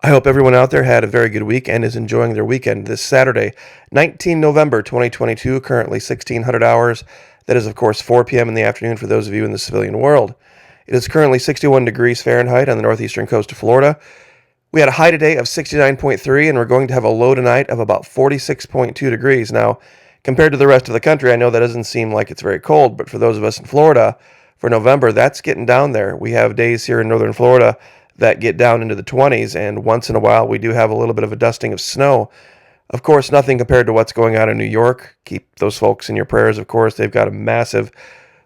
I hope everyone out there had a very good week and is enjoying their weekend this Saturday, 19 November 2022, currently 1600 hours. That is, of course, 4 p.m. in the afternoon for those of you in the civilian world. It is currently 61 degrees Fahrenheit on the northeastern coast of Florida. We had a high today of 69.3, and we're going to have a low tonight of about 46.2 degrees. Now, compared to the rest of the country, I know that doesn't seem like it's very cold, but for those of us in Florida, for November, that's getting down there. We have days here in northern Florida that get down into the 20s, and once in a while we do have a little bit of a dusting of snow. Of course, nothing compared to what's going on in New York. Keep those folks in your prayers, of course. They've got a massive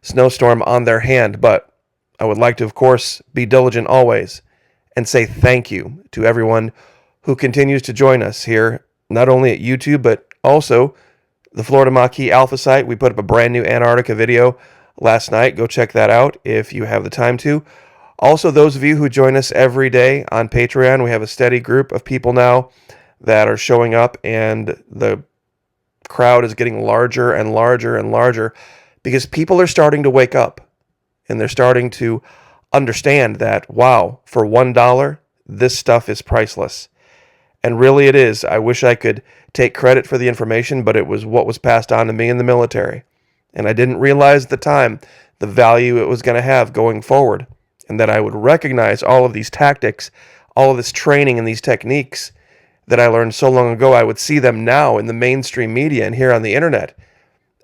snowstorm on their hand, but I would like to, of course, be diligent always and say thank you to everyone who continues to join us here, not only at YouTube, but also the Florida Maquis Alpha site. We put up a brand new Antarctica video last night. Go check that out if you have the time to. Also, those of you who join us every day on Patreon, we have a steady group of people now that are showing up, and the crowd is getting larger and larger and larger because people are starting to wake up, and they're starting to understand that, wow, for $1, this stuff is priceless. And really it is. I wish I could take credit for the information, but it was what was passed on to me in the military. And I didn't realize at the time the value it was going to have going forward, and that I would recognize all of these tactics, all of this training and these techniques that I learned so long ago. I would see them now in the mainstream media and here on the internet.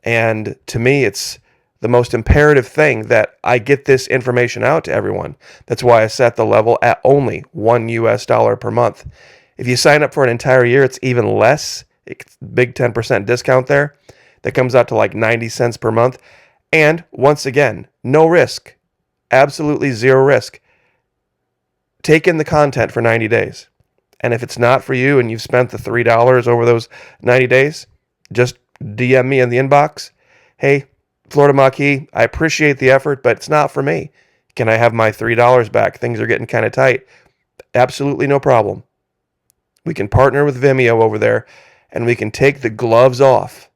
And to me, it's the most imperative thing that I get this information out to everyone. That's why I set the level at only $1 per month. If you sign up for an entire year, it's even less. It's a big 10% discount there. That comes out to like 90 cents per month. And once again, no risk. Absolutely zero risk. Take in the content for 90 days. And if it's not for you and you've spent the $3 over those 90 days, just DM me in the inbox. Hey, Florida Maquis, I appreciate the effort, but it's not for me. Can I have my $3 back? Things are getting kind of tight. Absolutely no problem. We can partner with Vimeo over there, and we can take the gloves off,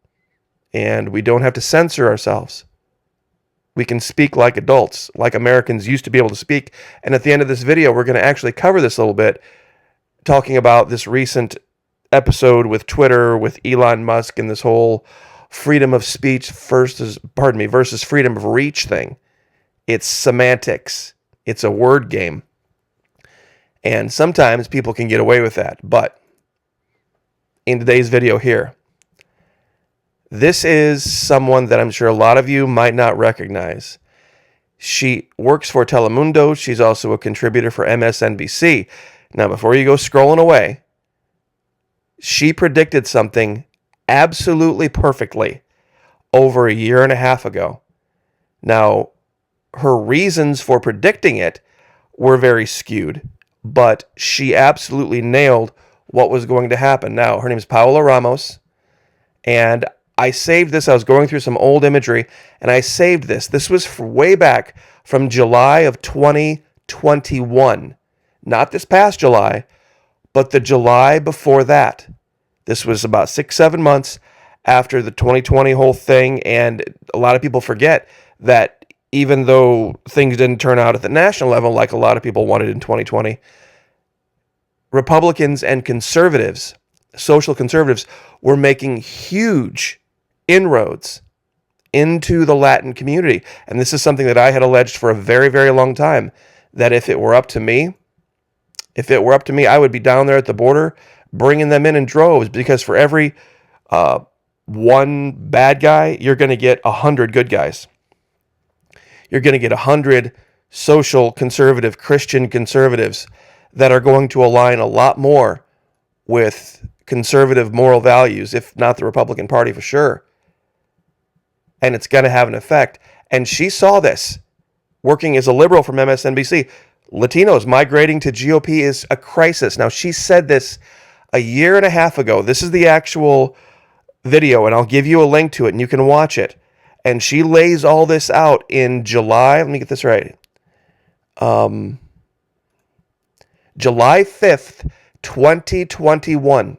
and we don't have to censor ourselves. We can speak like adults, like Americans used to be able to speak. And at the end of this video, we're going to actually cover this a little bit, talking about this recent episode with Twitter, with Elon Musk, and this whole freedom of speech versus freedom of reach thing. It's semantics. It's a word game. And sometimes people can get away with that. But in today's video here, this is someone that I'm sure a lot of you might not recognize. She works for Telemundo. She's also a contributor for MSNBC. Now, before you go scrolling away, she predicted something absolutely perfectly over a year and a half ago. Now, her reasons for predicting it were very skewed, but she absolutely nailed what was going to happen. Now, her name is Paola Ramos, and I saved this. I was going through some old imagery, and I saved this. This was way back from July of 2021. Not this past July, but the July before that. This was about 6-7 months after the 2020 whole thing, and a lot of people forget that even though things didn't turn out at the national level like a lot of people wanted in 2020, Republicans and conservatives, social conservatives, were making huge inroads into the Latin community. And this is something that I had alleged for a very, very long time, that if it were up to me, I would be down there at the border bringing them in droves, because for every one bad guy, you're going to get 100 good guys. You're going to get 100 social conservative, Christian conservatives that are going to align a lot more with conservative moral values, if not the Republican Party for sure. And it's going to have an effect. And she saw this working as a liberal from MSNBC. Latinos migrating to GOP is a crisis. Now, she said this a year and a half ago. This is the actual video, and I'll give you a link to it, and you can watch it. And she lays all this out in July. Let me get this right. July 5th, 2021.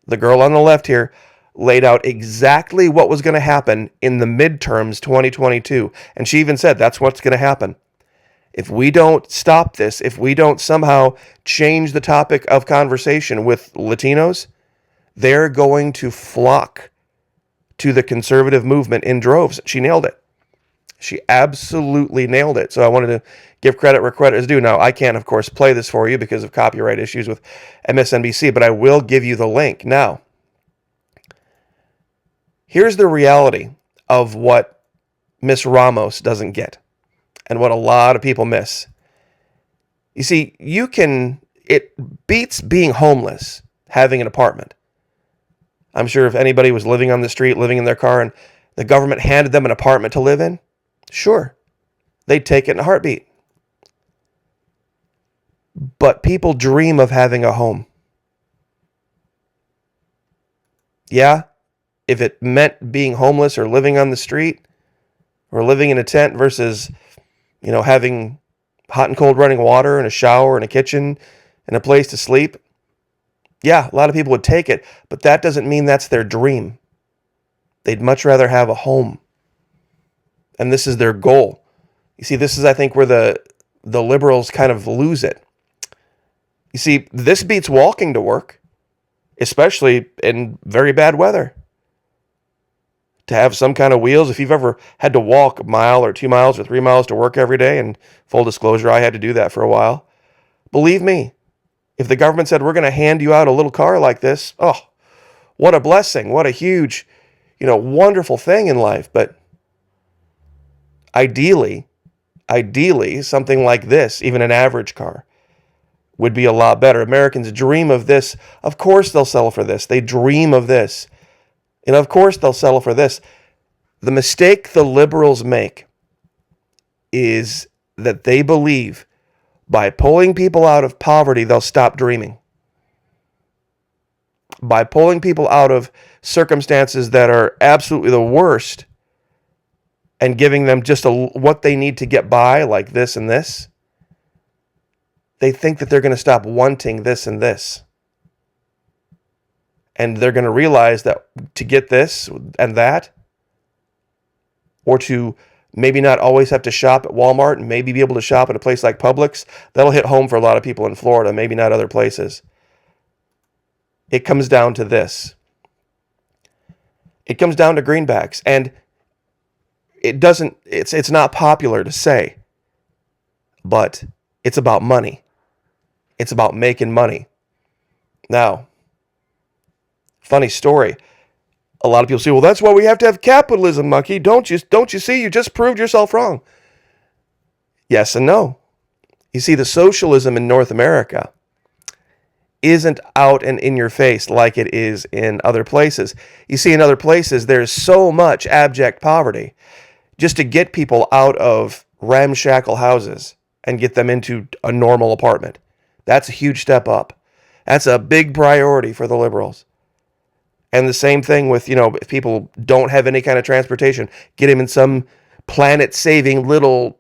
The girl on the left here laid out exactly what was going to happen in the midterms 2022. And she even said that's what's going to happen. If we don't stop this, if we don't somehow change the topic of conversation with Latinos, they're going to flock to the conservative movement in droves. She nailed it. She absolutely nailed it. So I wanted to give credit where credit is due. Now, I can't, of course, play this for you because of copyright issues with MSNBC, but I will give you the link. Now, here's the reality of what Miss Ramos doesn't get and what a lot of people miss. You see, it beats being homeless, having an apartment. I'm sure if anybody was living on the street, living in their car, and the government handed them an apartment to live in, sure, they'd take it in a heartbeat. But people dream of having a home. Yeah, if it meant being homeless or living on the street or living in a tent versus, having hot and cold running water and a shower and a kitchen and a place to sleep, yeah, a lot of people would take it, but that doesn't mean that's their dream. They'd much rather have a home. And this is their goal. You see, this is, I think, where the liberals kind of lose it. You see, this beats walking to work, especially in very bad weather. To have some kind of wheels, if you've ever had to walk a mile or 2 miles or 3 miles to work every day, and full disclosure, I had to do that for a while. Believe me, if the government said, we're going to hand you out a little car like this, oh, what a blessing, what a huge, wonderful thing in life. But Ideally, something like this, even an average car, would be a lot better. Americans dream of this. Of course they'll settle for this. They dream of this. And of course they'll settle for this. The mistake the liberals make is that they believe by pulling people out of poverty, they'll stop dreaming. By pulling people out of circumstances that are absolutely the worst, and giving them just what they need to get by, like this and this, they think that they're going to stop wanting this and this. And they're going to realize that to get this and that, or to maybe not always have to shop at Walmart and maybe be able to shop at a place like Publix, that'll hit home for a lot of people in Florida, maybe not other places. It comes down to this. It comes down to greenbacks. And it's not popular to say, but it's about money. It's about making money. Now, funny story. A lot of people say, well, that's why we have to have capitalism, Monkey. Don't you see? You just proved yourself wrong. Yes and no. You see, the socialism in North America isn't out and in your face like it is in other places. You see, in other places, there's so much abject poverty. Just to get people out of ramshackle houses and get them into a normal apartment. That's a huge step up. That's a big priority for the liberals. And the same thing with, if people don't have any kind of transportation, get them in some planet-saving little,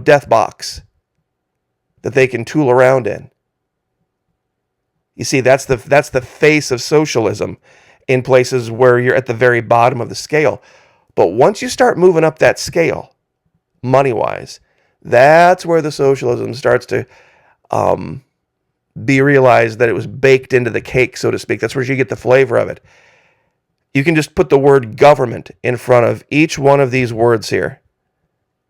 death box that they can tool around in. You see, that's the face of socialism in places where you're at the very bottom of the scale. But once you start moving up that scale, money-wise, that's where the socialism starts to be realized that it was baked into the cake, so to speak. That's where you get the flavor of it. You can just put the word government in front of each one of these words here.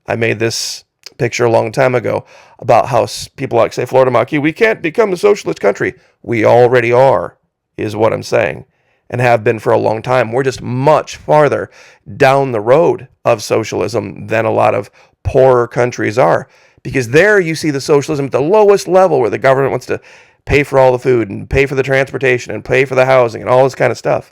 I made this picture a long time ago about how people like say, Florida Maki, we can't become a socialist country. We already are, is what I'm saying. And have been for a long time. We're just much farther down the road of socialism than a lot of poorer countries are. Because there you see the socialism at the lowest level where the government wants to pay for all the food and pay for the transportation and pay for the housing and all this kind of stuff.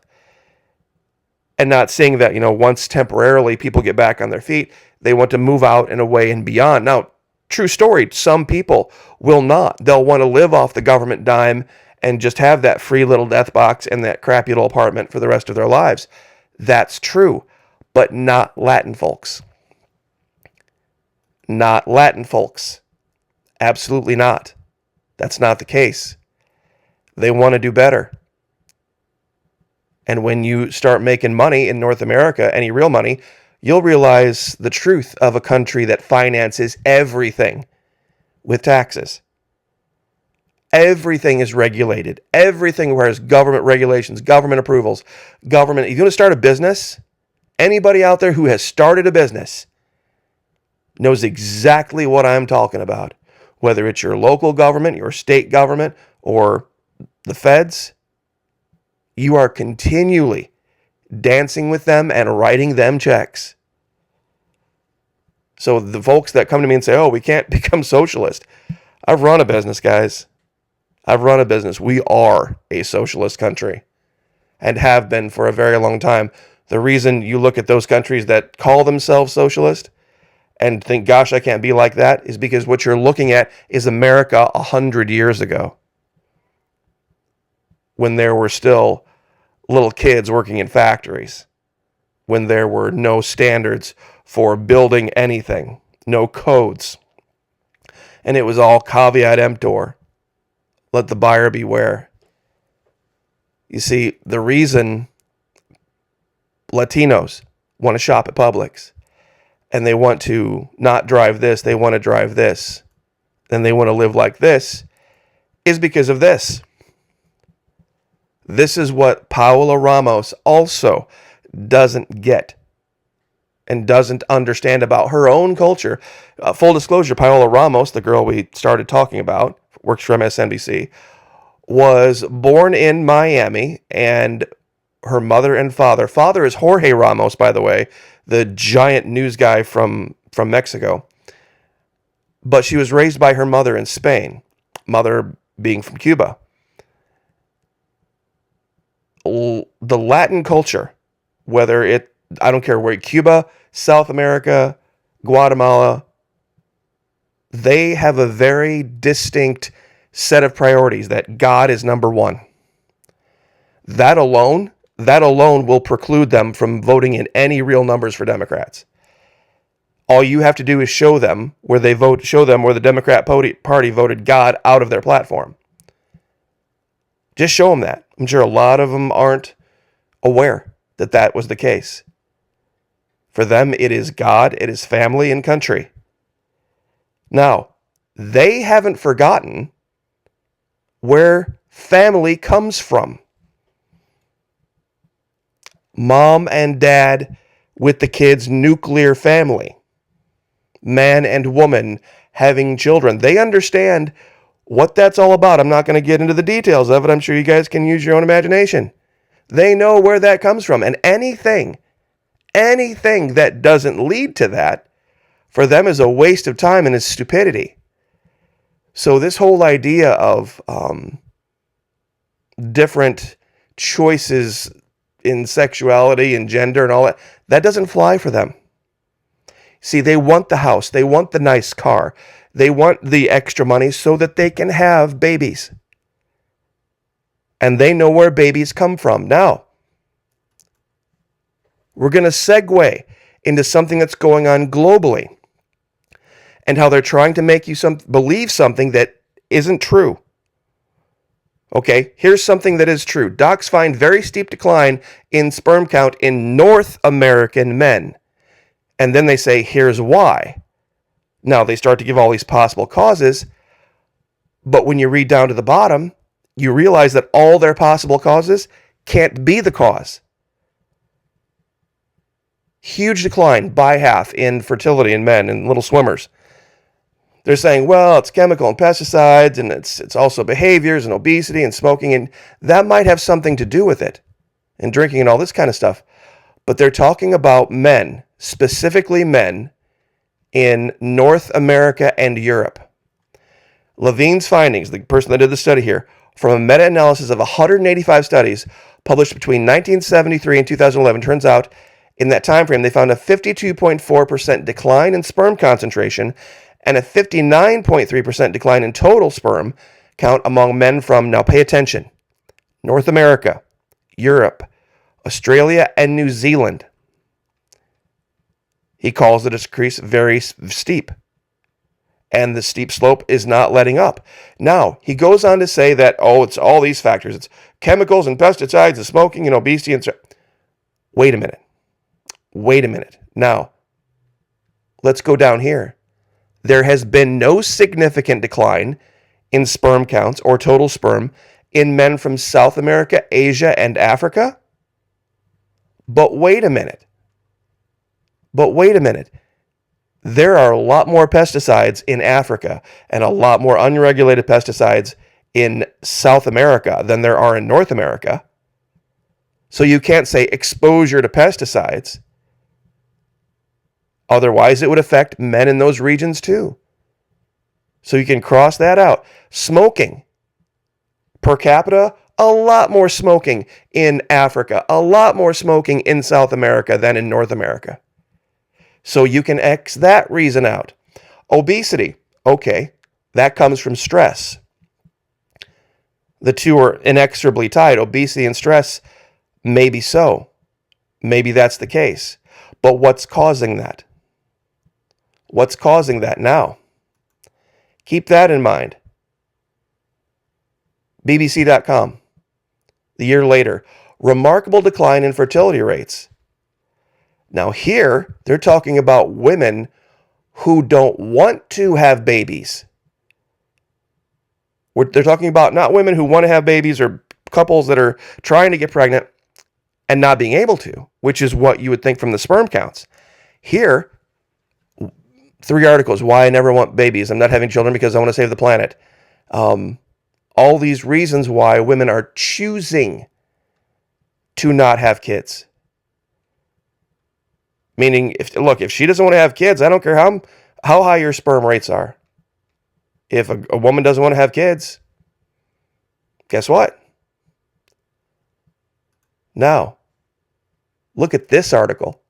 And not seeing that, once temporarily people get back on their feet, they want to move out and away and beyond. Now, true story, some people will not. They'll want to live off the government dime and just have that free little death box and that crappy little apartment for the rest of their lives. That's true, but not Latin folks. Not Latin folks. Absolutely not. That's not the case. They want to do better. And when you start making money in North America, any real money, you'll realize the truth of a country that finances everything. with taxes. Everything is regulated. Everything requires government regulations, government approvals, government. If you want to start a business, anybody out there who has started a business knows exactly what I'm talking about. Whether it's your local government, your state government, or the feds, you are continually dancing with them and writing them checks. So the folks that come to me and say, oh, we can't become socialist. I've run a business, guys. I've run a business. We are a socialist country and have been for a very long time. The reason you look at those countries that call themselves socialist and think, gosh, I can't be like that, is because what you're looking at is America 100 years ago, when there were still little kids working in factories, when there were no standards for building anything, no codes. And it was all caveat emptor. Let the buyer beware. You see, the reason Latinos want to shop at Publix and they want to not drive this, they want to drive this, and they want to live like this, is because of this. This is what Paola Ramos also doesn't get and doesn't understand about her own culture. Full disclosure, Paola Ramos, the girl we started talking about, works for MSNBC, was born in Miami, and her mother and father is Jorge Ramos, by the way, the giant news guy from Mexico. But she was raised by her mother in Spain, mother being from Cuba. The Latin culture, I don't care where, Cuba, South America, Guatemala, they have a very distinct set of priorities that God is number one. That alone will preclude them from voting in any real numbers for Democrats. All you have to do is show them where the Democrat Party voted God out of their platform. Just show them that. I'm sure a lot of them aren't aware that that was the case. For them, it is God, it is family and country. Now, they haven't forgotten where family comes from. Mom and dad with the kids' nuclear family. Man and woman having children. They understand what that's all about. I'm not going to get into the details of it. I'm sure you guys can use your own imagination. They know where that comes from. And anything that doesn't lead to that, for them, is a waste of time and is stupidity. So this whole idea of different choices in sexuality and gender and all that doesn't fly for them. See, they want the house. They want the nice car. They want the extra money so that they can have babies. And they know where babies come from. Now, we're going to segue into something that's going on globally and how they're trying to make you believe something that isn't true. Okay, here's something that is true. Docs find very steep decline in sperm count in North American men. And then they say, here's why. Now, they start to give all these possible causes, but when you read down to the bottom, you realize that all their possible causes can't be the cause. Huge decline by half in fertility in men and little swimmers. They're saying, well, it's chemical and pesticides, and it's also behaviors and obesity and smoking, and that might have something to do with it, and drinking and all this kind of stuff. But they're talking about men, specifically men, in North America and Europe. Levine's findings, the person that did the study here, from a meta-analysis of 185 studies published between 1973 and 2011, turns out in that time frame they found a 52.4% decline in sperm concentration and a 59.3% decline in total sperm count among men from, now pay attention, North America, Europe, Australia, and New Zealand. He calls the decrease very steep. And the steep slope is not letting up. Now, he goes on to say that, it's all these factors. It's chemicals and pesticides and smoking and obesity and... Wait a minute. Now, let's go down here. There has been no significant decline in sperm counts or total sperm in men from South America, Asia, and Africa. But wait a minute. There are a lot more pesticides in Africa and a lot more unregulated pesticides in South America than there are in North America. So you can't say exposure to pesticides. Otherwise, it would affect men in those regions too. So you can cross that out. Smoking. Per capita, a lot more smoking in Africa, a lot more smoking in South America than in North America. So you can X that reason out. Obesity. Okay, that comes from stress. The two are inexorably tied. Obesity and stress, maybe so. Maybe that's the case. But what's causing that? What's causing that now? Keep that in mind. BBC.com. The year later, remarkable decline in fertility rates. Now here, they're talking about women who don't want to have babies. They're talking about not women who want to have babies or couples that are trying to get pregnant and not being able to, which is what you would think from the sperm counts. Here, 3 articles, why I never want babies. I'm not having children because I want to save the planet. All these reasons why women are choosing to not have kids. Meaning, if she doesn't want to have kids, I don't care how high your sperm rates are. If a woman doesn't want to have kids, guess what? Now, look at this article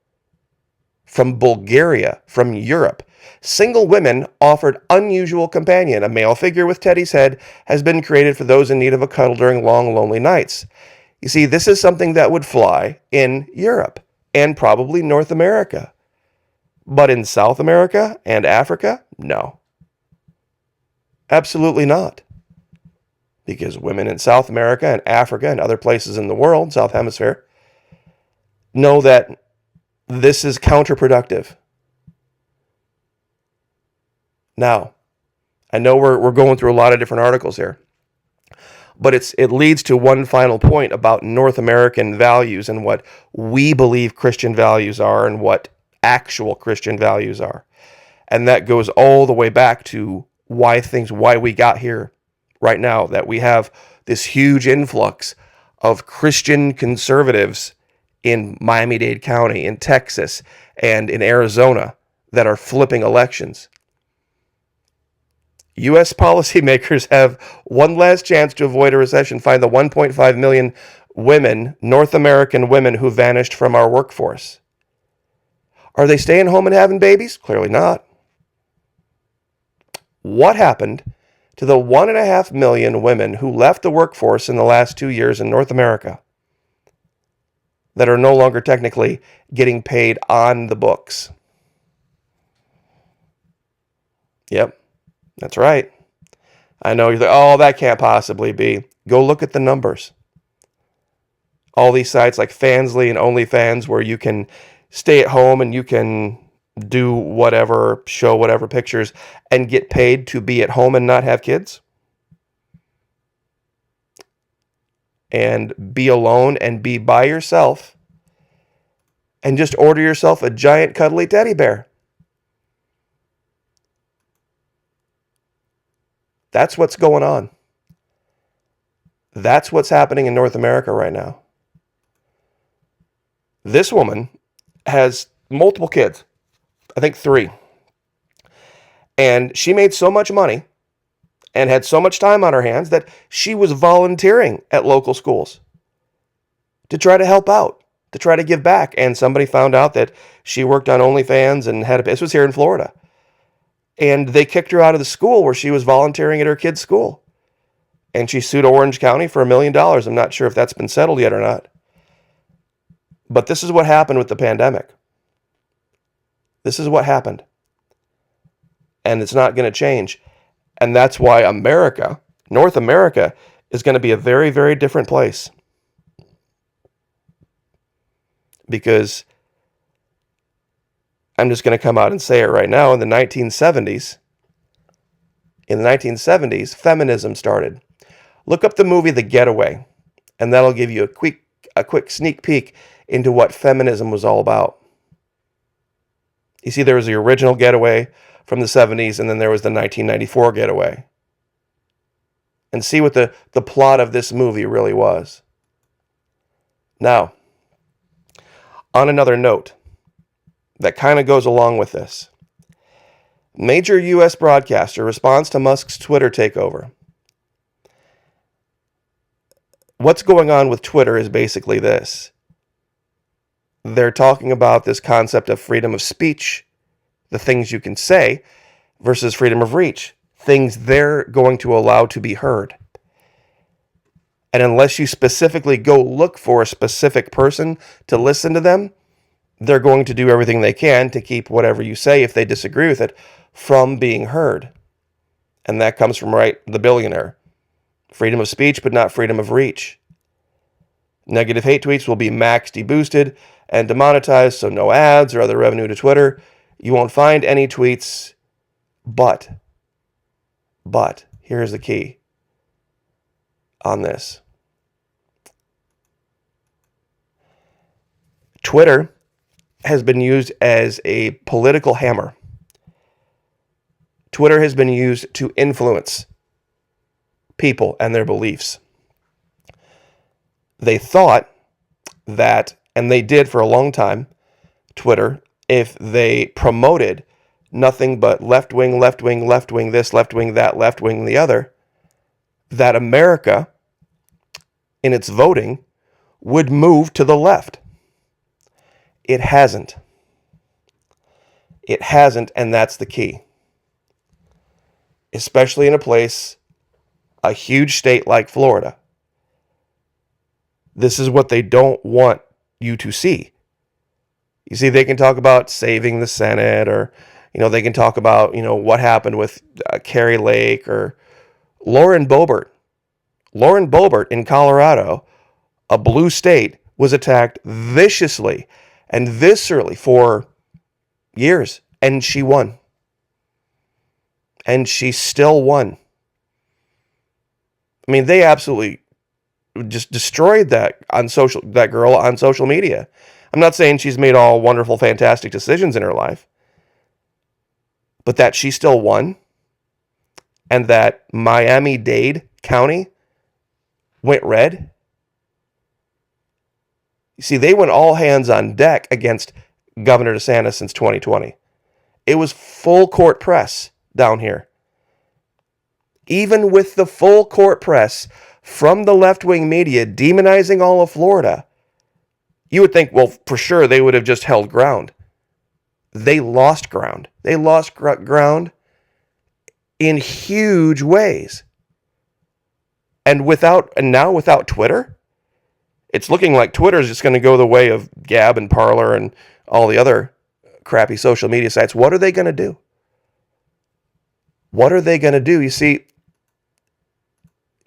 from Bulgaria, from Europe. Single women offered unusual companion. A male figure with teddy's head has been created for those in need of a cuddle during long, lonely nights. You see, this is something that would fly in Europe and probably North America. But in South America and Africa, no. Absolutely not. Because women in South America and Africa and other places in the world, South Hemisphere, know that this is counterproductive. Now, I know we're going through a lot of different articles here, but it leads to one final point about North American values and what we believe Christian values are and what actual Christian values are. And that goes all the way back to why we got here right now, that we have this huge influx of Christian conservatives in Miami-Dade County, in Texas, and in Arizona that are flipping elections. U.S. policymakers have one last chance to avoid a recession. Find the 1.5 million women, North American women, who vanished from our workforce. Are they staying home and having babies? Clearly not. What happened to the 1.5 million women who left the workforce in the last 2 years in North America that are no longer technically getting paid on the books? Yep. That's right. I know you're like, oh, that can't possibly be. Go look at the numbers. All these sites like Fansly and OnlyFans where you can stay at home and you can do whatever, show whatever pictures and get paid to be at home and not have kids. And be alone and be by yourself and just order yourself a giant cuddly teddy bear. That's what's going on. That's what's happening in North America right now. This woman has multiple kids. I think 3. And she made so much money and had so much time on her hands that she was volunteering at local schools to try to help out, to try to give back. And somebody found out that she worked on OnlyFans and this was here in Florida. And they kicked her out of the school where she was volunteering at her kid's school. And she sued Orange County for $1 million. I'm not sure if that's been settled yet or not. But this is what happened with the pandemic. This is what happened. And it's not going to change. And that's why America, North America, is going to be a very, very different place. Because I'm just going to come out and say it right now. In the 1970s, In the 1970s, feminism started. Look up the movie The Getaway, and that'll give you a quick sneak peek into what feminism was all about. You see, there was the original Getaway from the 70s, and then there was the 1994 Getaway. And see what the plot of this movie really was. Now, on another note that kind of goes along with this, major U.S. broadcaster responds to Musk's Twitter takeover. What's going on with Twitter is basically this. They're talking about this concept of freedom of speech, the things you can say, versus freedom of reach, things they're going to allow to be heard. And unless you specifically go look for a specific person to listen to them, they're going to do everything they can to keep whatever you say, if they disagree with it, from being heard. And that comes from the billionaire. Freedom of speech, but not freedom of reach. Negative hate tweets will be max deboosted and demonetized, so no ads or other revenue to Twitter. You won't find any tweets, but here's the key on this. Twitter has been used as a political hammer. Twitter has been used to influence people and their beliefs. They thought that, and they did for a long time, Twitter, if they promoted nothing but left wing, this, left wing, that, left wing, the other, that America, in its voting, would move to the left. It hasn't. It hasn't, and that's the key. Especially in a huge state like Florida. This is what they don't want you to see. You see, they can talk about saving the Senate, or, they can talk about, what happened with Carrie Lake or Lauren Boebert. Lauren Boebert in Colorado, a blue state, was attacked viciously and viscerally for years, and she won. And she still won. I mean, they absolutely just destroyed that girl on social media. I'm not saying she's made all wonderful, fantastic decisions in her life, but that she still won, and that Miami-Dade County went red. You see, they went all hands on deck against Governor DeSantis since 2020. It was full court press down here. Even with the full court press from the left-wing media demonizing all of Florida, you would think, well, for sure, they would have just held ground. They lost ground. They lost ground in huge ways. And now without Twitter, it's looking like Twitter is just going to go the way of Gab and Parler and all the other crappy social media sites. What are they going to do? What are they going to do? You see,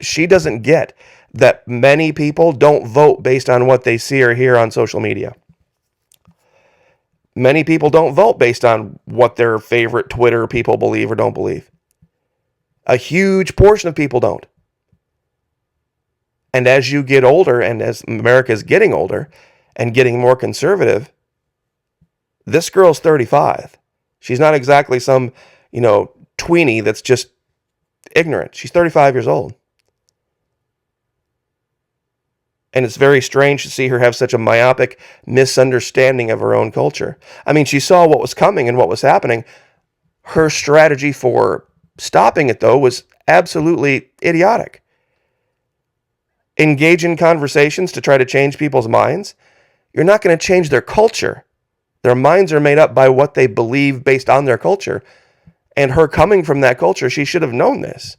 she doesn't get that many people don't vote based on what they see or hear on social media. Many people don't vote based on what their favorite Twitter people believe or don't believe. A huge portion of people don't. And as you get older, and as America is getting older and getting more conservative, this girl's 35. She's not exactly some, tweenie that's just ignorant. She's 35 years old. And it's very strange to see her have such a myopic misunderstanding of her own culture. I mean, she saw what was coming and what was happening. Her strategy for stopping it, though, was absolutely idiotic. Engage in conversations to try to change people's minds. You're not going to change their culture. Their minds are made up by what they believe based on their culture. And her coming from that culture, she should have known this.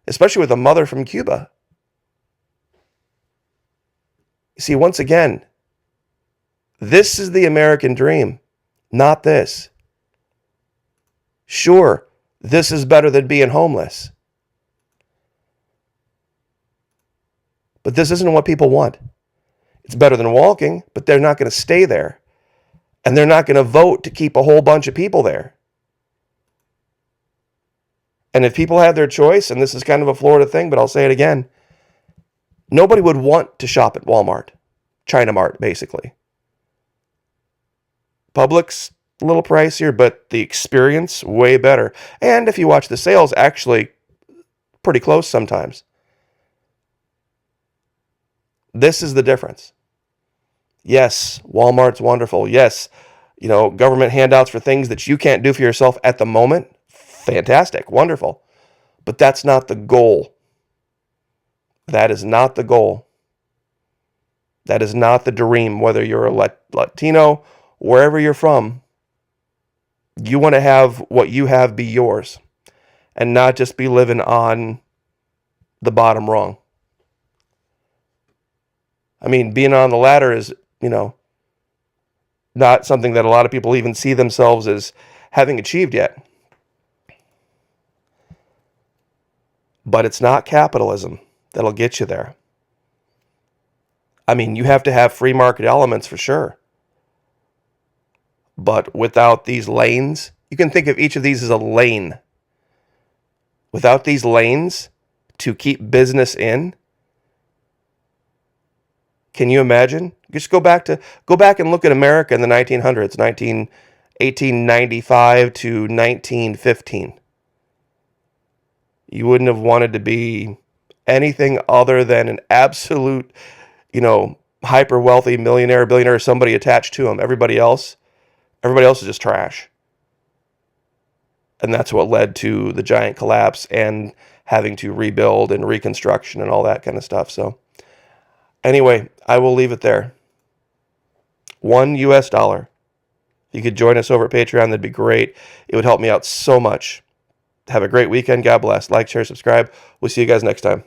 Especially with a mother from Cuba. See, once again, this is the American dream, not this. Sure, this is better than being homeless. But this isn't what people want. It's better than walking, but they're not going to stay there. And they're not going to vote to keep a whole bunch of people there. And if people had their choice, and this is kind of a Florida thing, but I'll say it again, nobody would want to shop at Walmart, China Mart, basically. Publix, a little pricier, but the experience, way better. And if you watch the sales, actually pretty close sometimes. This is the difference. Yes, Walmart's wonderful. Yes, government handouts for things that you can't do for yourself at the moment. Fantastic, wonderful. But that's not the goal. That is not the goal. That is not the dream, whether you're a Latino, wherever you're from. You want to have what you have be yours and not just be living on the bottom rung. I mean, being on the ladder is, not something that a lot of people even see themselves as having achieved yet. But it's not capitalism that'll get you there. I mean, you have to have free market elements for sure. But without these lanes, you can think of each of these as a lane. Without these lanes to keep business in, can you imagine? Just go back and look at America in the 1900s, 1895 to 1915. You wouldn't have wanted to be anything other than an absolute, hyper wealthy millionaire, billionaire, somebody attached to him. Everybody else is just trash. And that's what led to the giant collapse and having to rebuild and reconstruction and all that kind of stuff. So anyway, I will leave it there. $1. If you could join us over at Patreon, that'd be great. It would help me out so much. Have a great weekend. God bless. Like, share, subscribe. We'll see you guys next time.